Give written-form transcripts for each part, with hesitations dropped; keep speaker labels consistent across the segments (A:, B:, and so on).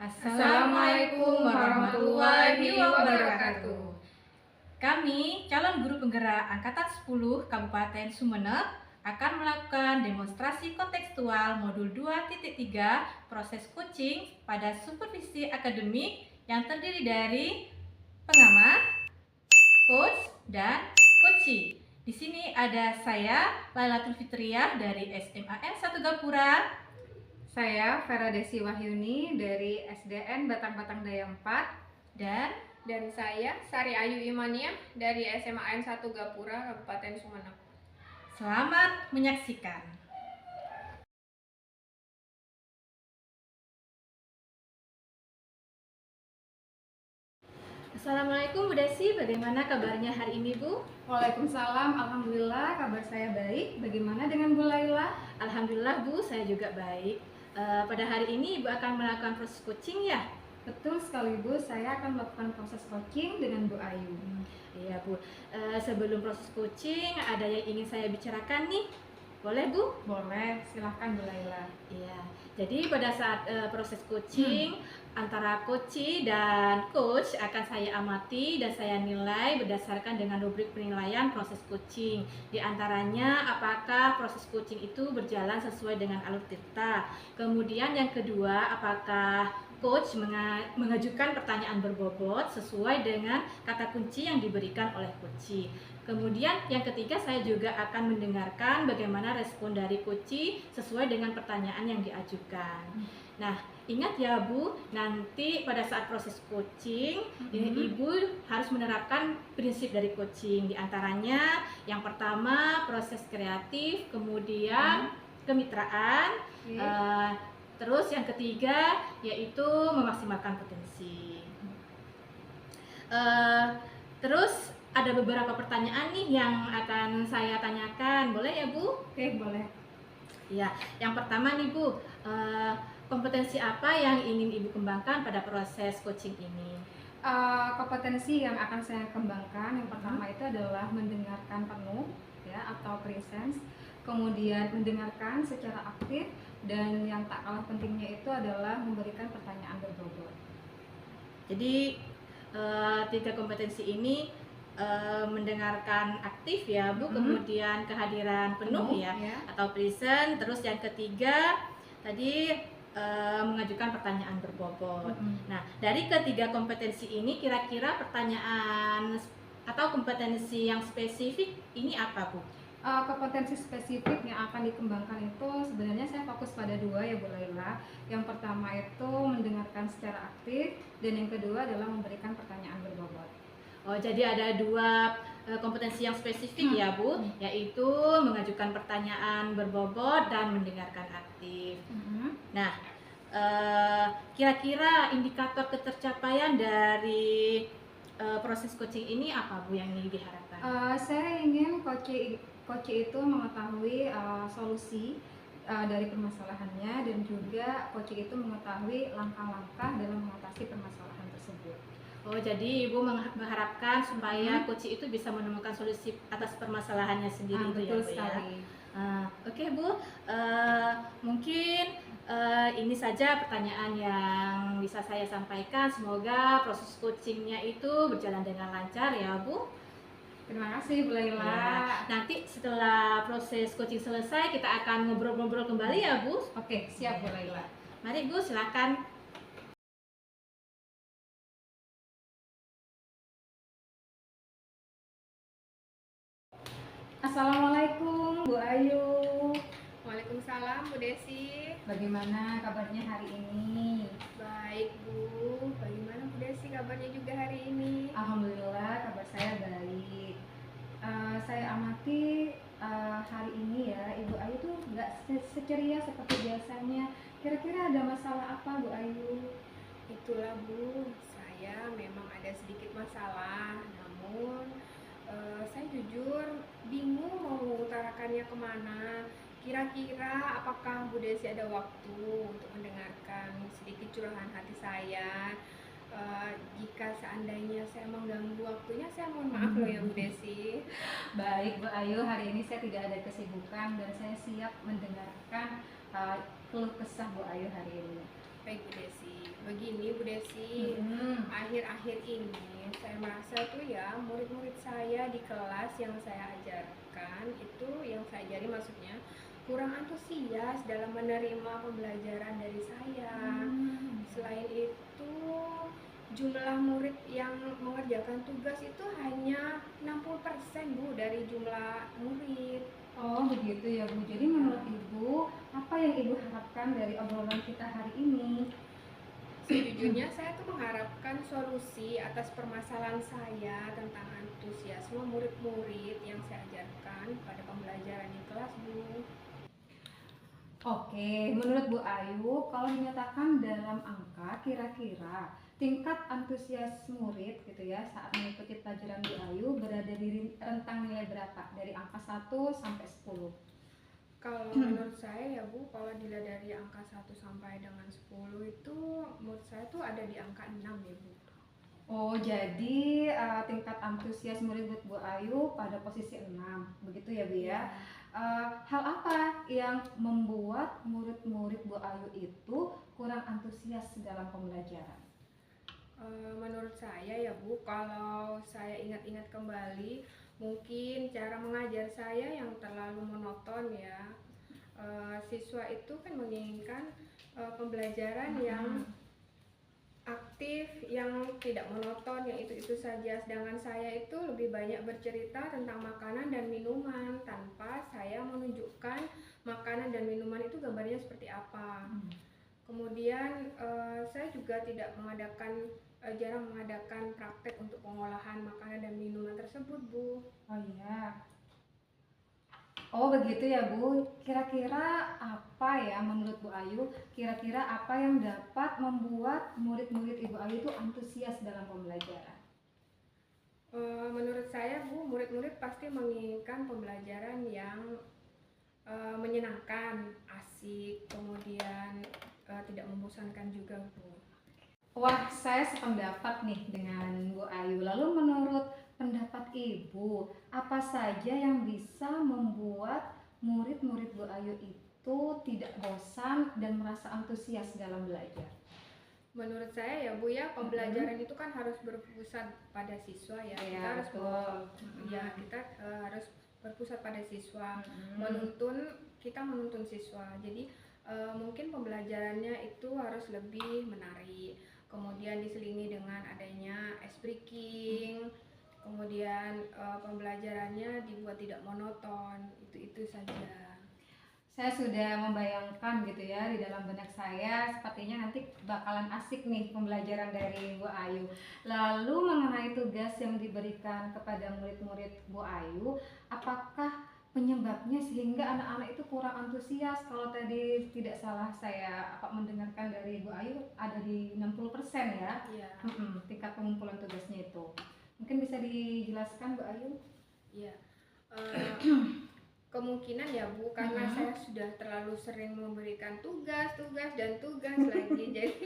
A: Assalamualaikum warahmatullahi wabarakatuh.
B: Kami, calon guru penggerak Angkatan 10 Kabupaten Sumeneb, akan melakukan demonstrasi kontekstual modul 2.3 proses coaching pada supervisi akademik yang terdiri dari pengamat, coach, dan coachee. Di sini ada saya, Lailatul Fitriah dari SMAN 1 Gapura.
A: Saya Vera Desi Wahyuni dari SDN Batang Daya 4
C: dan saya Sari Ayu Imania dari SMAN 1 Gapura Kabupaten Sumeneb.
B: Selamat menyaksikan. Assalamualaikum Bu Desi, bagaimana kabarnya hari ini Bu?
A: Waalaikumsalam, alhamdulillah kabar saya baik. Bagaimana dengan Bu Laila?
B: Alhamdulillah Bu, saya juga baik. Pada hari ini Ibu akan melakukan proses coaching ya?
A: Betul sekali Bu, saya akan melakukan proses coaching dengan Bu Ayu.
B: Iya Bu, sebelum proses coaching ada yang ingin saya bicarakan nih. Boleh Bu?
A: Boleh, silahkan Bu Laila.
B: Iya, jadi pada saat proses coaching antara coachee dan coach akan saya amati dan saya nilai berdasarkan dengan rubrik penilaian proses coaching. Di antaranya apakah proses coaching itu berjalan sesuai dengan alur cerita. Kemudian yang kedua, apakah coach mengajukan pertanyaan berbobot sesuai dengan kata kunci yang diberikan oleh coachee. Kemudian yang ketiga, saya juga akan mendengarkan bagaimana respon dari coachee sesuai dengan pertanyaan yang diajukan. Nah, ingat ya Bu, nanti pada saat proses coaching, Ibu harus menerapkan prinsip dari coaching. Di antaranya yang pertama proses kreatif, kemudian kemitraan, terus yang ketiga yaitu memaksimalkan potensi. Terus ada beberapa pertanyaan nih yang akan saya tanyakan, boleh ya Bu?
A: Oke, boleh.
B: Ya, yang pertama nih Bu, kompetensi apa yang ingin Ibu kembangkan pada proses coaching ini?
A: Kompetensi yang akan saya kembangkan yang pertama itu adalah mendengarkan penuh ya atau presence, kemudian mendengarkan secara aktif, dan yang tak kalah pentingnya itu adalah memberikan pertanyaan berbobot.
B: Jadi tiga kompetensi ini mendengarkan aktif ya Bu, kemudian kehadiran penuh ya atau present, terus yang ketiga tadi mengajukan pertanyaan berbobot. Nah, dari ketiga kompetensi ini kira-kira pertanyaan atau kompetensi yang spesifik ini apa Bu?
A: Kompetensi spesifik yang akan dikembangkan itu sebenarnya saya fokus pada dua ya Bu Laila. Yang pertama itu mendengarkan secara aktif, dan yang kedua adalah memberikan pertanyaan berbobot.
B: Oh, jadi ada dua kompetensi yang spesifik ya Bu, yaitu mengajukan pertanyaan berbobot dan mendengarkan aktif. Nah, kira-kira indikator ketercapaian dari proses coaching ini apa Bu yang ingin diharapkan?
A: Saya ingin coach itu mengetahui solusi dari permasalahannya, dan juga coach itu mengetahui langkah-langkah dalam mengatasi permasalahan tersebut.
B: Oh, jadi Ibu mengharapkan supaya coach itu bisa menemukan solusi atas permasalahannya sendiri itu ya Bu ya? Oke Bu, mungkin ini saja pertanyaan yang bisa saya sampaikan. Semoga proses coachingnya itu berjalan dengan lancar ya Bu.
A: Terima kasih Bu Laila.
B: Ya, nanti setelah proses coaching selesai kita akan ngobrol-ngobrol kembali ya Bu.
A: Oke, siap Bu Laila.
B: Mari Bu, silakan.
A: Assalamualaikum Bu Ayu.
C: Waalaikumsalam Bu Desi.
A: Bagaimana kabarnya hari ini?
C: Baik Bu. Bagaimana Bu Desi kabarnya juga hari ini?
A: Alhamdulillah kabar saya baik. Saya amati hari ini ya Ibu Ayu tuh nggak seceria seperti biasanya. Kira-kira ada masalah apa Bu Ayu?
C: Itulah Bu, saya memang ada sedikit masalah, namun saya jujur bingung mau mengutarakannya kemana. Kira-kira apakah Bu Desi ada waktu untuk mendengarkan sedikit curahan hati saya? Jika seandainya saya mengganggu waktunya, saya mohon maaf loh ya Bu Desi.
A: Baik Bu Ayu, hari ini saya tidak ada kesibukan dan saya siap mendengarkan keluh kesah Bu Ayu hari ini.
C: Baik Bu Desi, begini Bu Desi, akhir-akhir ini saya merasa tuh ya murid-murid saya di kelas yang saya ajarkan itu, yang saya ajari maksudnya, kurang antusias dalam menerima pembelajaran dari saya. Selain itu, jumlah murid yang mengerjakan tugas itu hanya 60% Bu dari jumlah murid.
A: Oh begitu ya Bu. Jadi menurut Ibu, apa yang Ibu harapkan dari obrolan kita hari ini?
C: Sejujurnya saya tuh mengharapkan solusi atas permasalahan saya tentang antusiasme murid-murid yang saya ajarkan pada pembelajaran di kelas Bu.
A: Oke, menurut Bu Ayu, kalau dinyatakan dalam angka, kira-kira tingkat antusias murid gitu ya saat mengikuti pelajaran Bu Ayu berada di rentang nilai berapa? Dari angka 1 sampai 10.
C: Kalau menurut saya ya Bu, kalau dilihat dari angka 1 sampai dengan 10 itu menurut saya tuh ada di angka 6 ya Bu.
A: Oh, jadi tingkat antusias murid Bu Ayu pada posisi 6. Begitu ya Bu ya? Hal apa yang membuat murid-murid Bu Ayu itu kurang antusias dalam pembelajaran?
C: Menurut saya ya Bu, kalau saya ingat-ingat kembali, mungkin cara mengajar saya yang terlalu monoton ya. Siswa itu kan menginginkan pembelajaran yang aktif, yang tidak monoton, yang itu-itu saja. Sedangkan saya itu lebih banyak bercerita tentang makanan dan minuman tanpa saya menunjukkan makanan dan minuman itu gambarnya seperti apa. Kemudian saya juga tidak mengadakan jarang mengadakan praktek untuk pengolahan makanan dan minuman tersebut Bu.
A: Oh iya. Oh begitu ya Bu. Kira-kira apa ya menurut Bu Ayu? Kira-kira apa yang dapat membuat murid-murid Ibu Ayu itu antusias dalam pembelajaran?
C: Menurut saya Bu, murid-murid pasti menginginkan pembelajaran yang menyenangkan, asik, kemudian tidak membosankan juga Bu.
A: Wah, saya sependapat nih dengan Bu Ayu. Lalu menurut pendapat Ibu, apa saja yang bisa membuat murid-murid Bu Ayu itu tidak bosan dan merasa antusias dalam belajar?
C: Menurut saya ya Bu ya, pembelajaran itu kan harus berpusat pada siswa ya.
A: Iya,
C: Kita harus
A: betul.
C: kita harus berpusat pada siswa. Kita menuntun siswa. Jadi mungkin pembelajarannya itu harus lebih menarik. Kemudian diselingi dengan adanya ice breaking. Kemudian pembelajarannya dibuat tidak monoton. Itu saja.
A: Saya sudah membayangkan gitu ya di dalam benak saya, sepertinya nanti bakalan asik nih pembelajaran dari Bu Ayu. Lalu mengenai tugas yang diberikan kepada murid-murid Bu Ayu, apakah penyebabnya sehingga anak-anak itu kurang antusias? Kalau tadi tidak salah saya mendengarkan dari Bu Ayu ada di 60% ya.
C: Iya.
A: Tingkat pengumpulan tugasnya itu. Mungkin bisa dijelaskan Bu Ayu?
C: Iya. Kemungkinan ya Bu, karena saya sudah terlalu sering memberikan tugas lagi. Jadi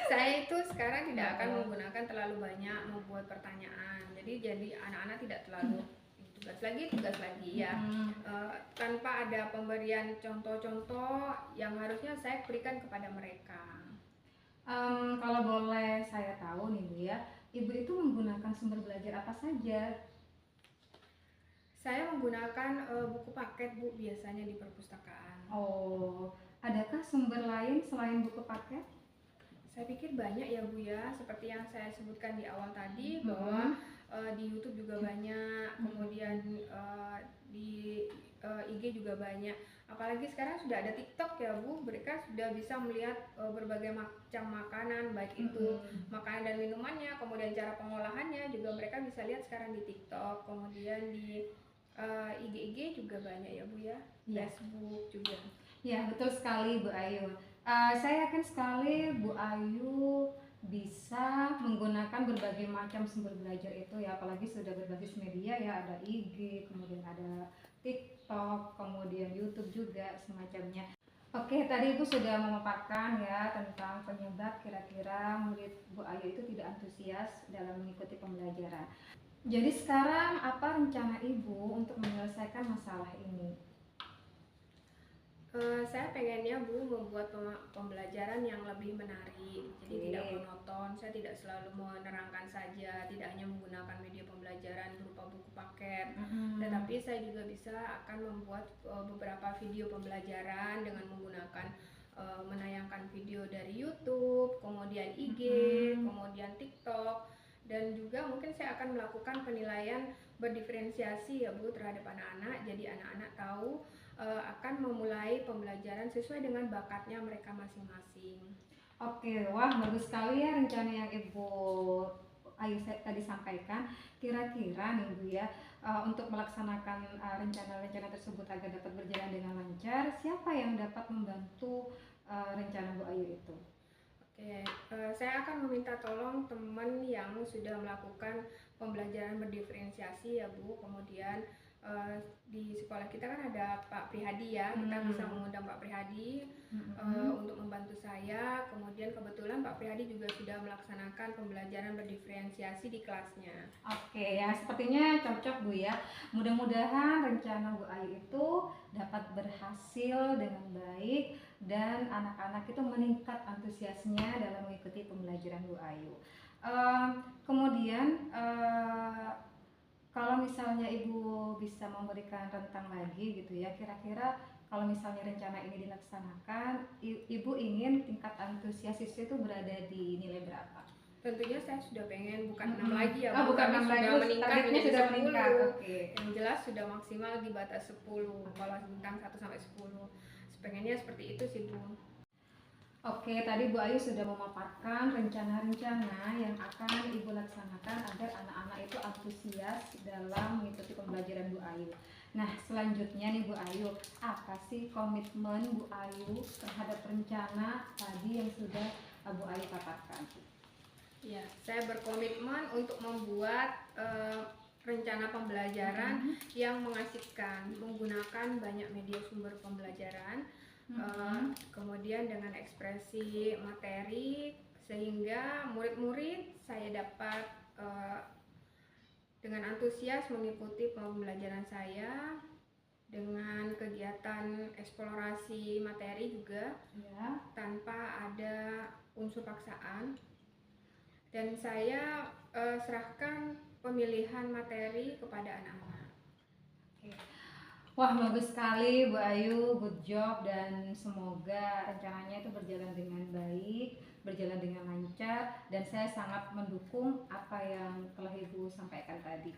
C: saya itu sekarang tidak akan menggunakan terlalu banyak membuat pertanyaan. Jadi anak-anak tidak terlalu tugas lagi ya. Tanpa ada pemberian contoh-contoh yang harusnya saya berikan kepada mereka.
A: Kalau boleh saya tahu nih Bu ya, Ibu itu menggunakan sumber belajar apa saja?
C: Saya menggunakan buku paket Bu, biasanya di perpustakaan.
A: Oh, adakah sumber lain selain buku paket?
C: Saya pikir banyak ya Bu ya, seperti yang saya sebutkan di awal tadi bahwa di YouTube juga banyak, kemudian di IG juga banyak. Apalagi sekarang sudah ada TikTok ya Bu, mereka sudah bisa melihat berbagai macam makanan, baik itu makanan dan minumannya, kemudian cara pengolahannya juga mereka bisa lihat sekarang di TikTok, kemudian di IG juga banyak ya Bu ya, Facebook juga.
A: Ya betul sekali Bu Ayu. Saya yakin sekali Bu Ayu bisa menggunakan berbagai macam sumber belajar itu ya, apalagi sudah berbasis media ya, ada IG, kemudian ada TikTok, kemudian YouTube juga semacamnya. Oke, tadi Ibu sudah memaparkan ya tentang penyebab kira-kira murid Bu Ayu itu tidak antusias dalam mengikuti pembelajaran. Jadi sekarang apa rencana Ibu untuk menyelesaikan masalah ini?
C: Saya pengennya Bu membuat pembelajaran yang lebih menarik, jadi
A: Oke.
C: tidak monoton. Saya tidak selalu menerangkan saja, tidak hanya menggunakan media pembelajaran berupa buku paket, tetapi saya juga bisa akan membuat beberapa video pembelajaran dengan menggunakan menayangkan video dari YouTube, kemudian IG, kemudian TikTok, dan juga mungkin saya akan melakukan penilaian berdiferensiasi ya Bu terhadap anak-anak, jadi anak-anak tahu akan memulai pembelajaran sesuai dengan bakatnya mereka masing-masing.
A: Oke, wah bagus sekali ya rencana yang Ibu Ayu tadi sampaikan. Kira-kira nih Bu ya, untuk melaksanakan rencana-rencana tersebut agar dapat berjalan dengan lancar, siapa yang dapat membantu rencana Bu Ayu itu?
C: Oke, saya akan meminta tolong teman yang sudah melakukan pembelajaran berdiferensiasi ya Bu. Kemudian di sekolah kita kan ada Pak Prihadi ya, kita bisa mengundang Pak Prihadi untuk membantu saya. Kemudian kebetulan Pak Prihadi juga sudah melaksanakan pembelajaran berdiferensiasi di kelasnya.
A: Oke, ya sepertinya cocok Bu ya. Mudah-mudahan rencana Bu Ayu itu dapat berhasil dengan baik dan anak-anak itu meningkat antusiasnya dalam mengikuti pembelajaran Bu Ayu. Kemudian kalau misalnya Ibu bisa memberikan rentang lagi gitu ya, kira-kira kalau misalnya rencana ini dilaksanakan, Ibu ingin tingkat antusias siswa itu berada di nilai berapa?
C: Tentunya saya sudah pengen bukan 6 lagi ya,
A: bukan 6 lagi,
C: sudah meningkat
A: targetnya
C: menjadi
A: sudah
C: 10.
A: meningkat. Oke.
C: Yang jelas sudah maksimal di batas 10. Kalau bintang 1 sampai 10. Pengennya seperti itu sih, Bu.
A: Oke, tadi Bu Ayu sudah memaparkan rencana-rencana yang akan Ibu laksanakan agar anak-anak itu antusias dalam mengikuti pembelajaran Bu Ayu. Nah, selanjutnya nih Bu Ayu, apa sih komitmen Bu Ayu terhadap rencana tadi yang sudah Bu Ayu paparkan?
C: Ya, saya berkomitmen untuk membuat rencana pembelajaran yang mengasihkan, menggunakan banyak media sumber pembelajaran. Kemudian dengan ekspresi materi sehingga murid-murid saya dapat dengan antusias mengikuti pembelajaran saya dengan kegiatan eksplorasi materi juga ya, tanpa ada unsur paksaan, dan saya serahkan pemilihan materi kepada anak-anak.
A: Oke. Wah, bagus sekali Bu Ayu, good job, dan semoga rencananya itu berjalan dengan baik, berjalan dengan lancar, dan saya sangat mendukung apa yang telah Ibu sampaikan tadi.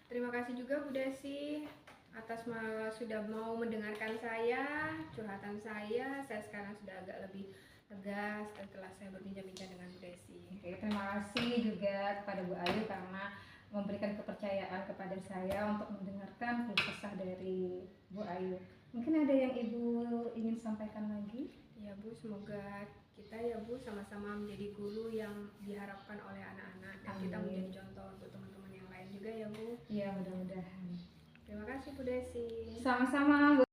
C: Terima kasih juga Bu Desi atas sudah mau mendengarkan saya, curhatan saya sekarang sudah agak lebih tegas setelah saya berbincang-bincang dengan Bu Desi.
A: Oke, terima kasih juga kepada Bu Ayu karena memberikan kepercayaan kepada saya untuk mendengarkan keluh kesah dari Bu Ayu. Mungkin ada yang Ibu ingin sampaikan lagi?
C: Ya Bu, semoga kita ya Bu sama-sama menjadi guru yang diharapkan oleh anak-anak, dan kita menjadi contoh untuk teman-teman yang lain juga ya Bu.
A: Iya, mudah-mudahan.
C: Terima kasih Bu Desi.
A: Sama-sama Bu.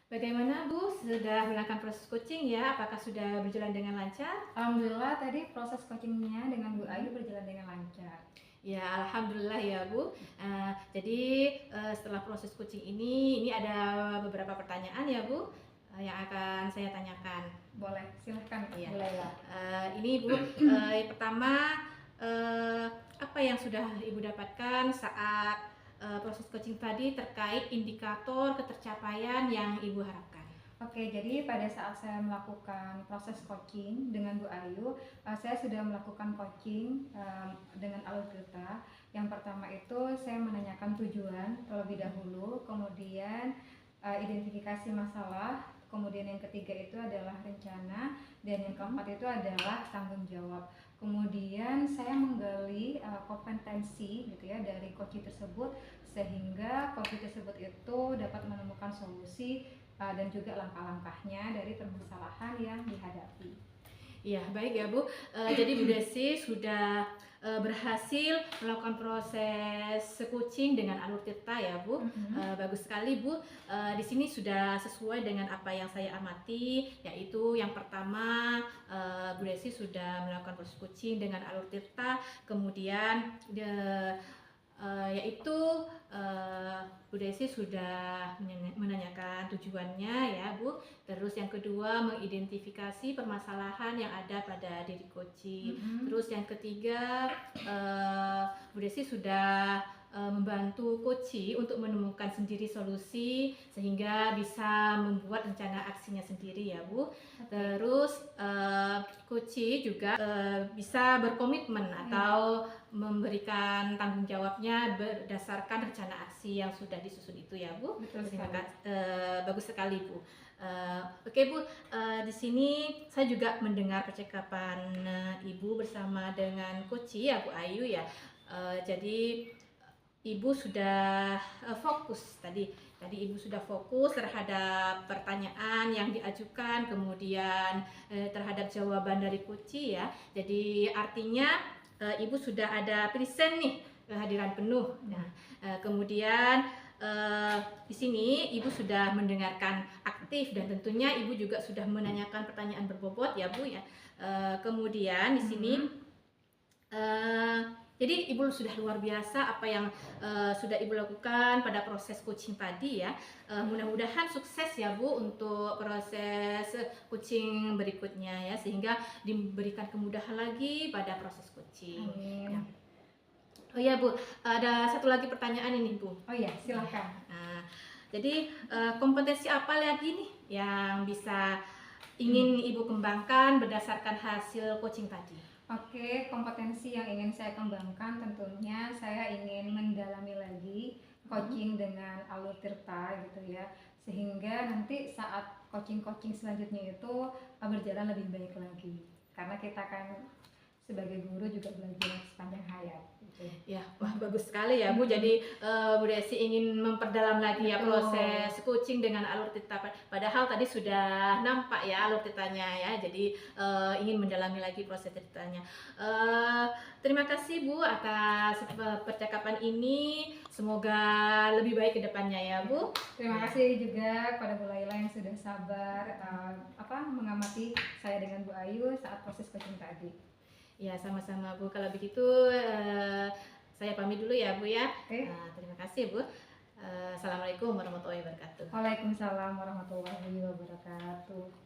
B: Bagaimana Bu, sudah melakukan proses coaching ya? Apakah sudah berjalan dengan lancar?
A: Alhamdulillah tadi proses coachingnya dengan Bu Ayu berjalan dengan lancar.
B: Ya, alhamdulillah ya Bu. Jadi setelah proses coaching ini ada beberapa pertanyaan ya Bu yang akan saya tanyakan.
A: Boleh, silahkan.
B: Iya.
A: Mulailah.
B: Ini Bu, yang pertama apa yang sudah Ibu dapatkan saat proses coaching tadi terkait indikator ketercapaian yang Ibu harapkan?
A: Oke, jadi pada saat saya melakukan proses coaching dengan Bu Ayu, saya sudah melakukan coaching dengan alur cerita. Yang pertama itu saya menanyakan tujuan terlebih dahulu, kemudian identifikasi masalah, kemudian yang ketiga itu adalah rencana, dan yang keempat itu adalah tanggung jawab. Kemudian saya menggali kompetensi gitu ya dari coach tersebut, sehingga coach tersebut itu dapat menemukan solusi dan juga langkah-langkahnya dari permasalahan yang dihadapi.
B: Iya, baik ya Bu. Jadi Bu Desi sudah berhasil melakukan proses coaching dengan alur tirta ya Bu. Bagus sekali Bu. Di sini sudah sesuai dengan apa yang saya amati, yaitu yang pertama Bu Desi sudah melakukan proses coaching dengan alur tirta, kemudian yaitu Bu Desi sudah menanyakan tujuannya ya Bu. Terus yang kedua mengidentifikasi permasalahan yang ada pada diri coaching. Terus yang ketiga Bu Desi sudah membantu coaching untuk menemukan sendiri solusi sehingga bisa membuat rencana aksinya sendiri ya Bu. Terus coaching juga bisa berkomitmen atau memberikan tanggung jawabnya berdasarkan rencana aksi yang sudah disusun itu ya Bu.
A: Betul
B: Terima
A: sekali.
B: kasih, bagus sekali Bu. Oke Bu, di sini saya juga mendengar percakapan Ibu bersama dengan Koci ya Bu Ayu ya. Jadi Ibu sudah fokus tadi Ibu sudah fokus terhadap pertanyaan yang diajukan, kemudian terhadap jawaban dari Koci ya. Jadi artinya Ibu sudah ada present nih kehadiran penuh. Nah, kemudian di sini Ibu sudah mendengarkan aktif dan tentunya Ibu juga sudah menanyakan pertanyaan berbobot ya Bu ya. Kemudian di sini jadi Ibu sudah luar biasa apa yang sudah Ibu lakukan pada proses coaching tadi ya. Mudah-mudahan sukses ya Bu untuk proses coaching berikutnya ya, sehingga diberikan kemudahan lagi pada proses coaching.
A: Amin.
B: Ya. Oh ya Bu, ada satu lagi pertanyaan ini Bu.
A: Oh iya, silakan.
B: Nah, jadi kompetensi apa lagi nih yang bisa ingin Ibu kembangkan berdasarkan hasil coaching tadi?
A: Oke, kompetensi yang ingin saya kembangkan tentunya saya ingin mendalami lagi coaching dengan alur tirta gitu ya, sehingga nanti saat coaching-coaching selanjutnya itu berjalan lebih baik lagi, karena kita kan sebagai guru juga belajar sepanjang hayat gitu.
B: Ya, wah bagus sekali ya Bu. Jadi Bu Desi ingin memperdalam lagi ya
A: Betul.
B: proses coaching dengan alur tirta. Padahal tadi sudah nampak ya alur tirtanya ya. Jadi ingin mendalami lagi proses tirtanya. Terima kasih Bu atas percakapan ini. Semoga lebih baik ke depannya ya Bu.
A: Terima kasih juga kepada Bu Laila yang sudah sabar mengamati saya dengan Bu Ayu saat proses coaching tadi.
B: Ya, sama-sama Bu. Kalau begitu saya pamit dulu ya Bu ya.
A: Oke.
B: Terima kasih Bu. Assalamualaikum warahmatullahi wabarakatuh.
A: Waalaikumsalam warahmatullahi wabarakatuh.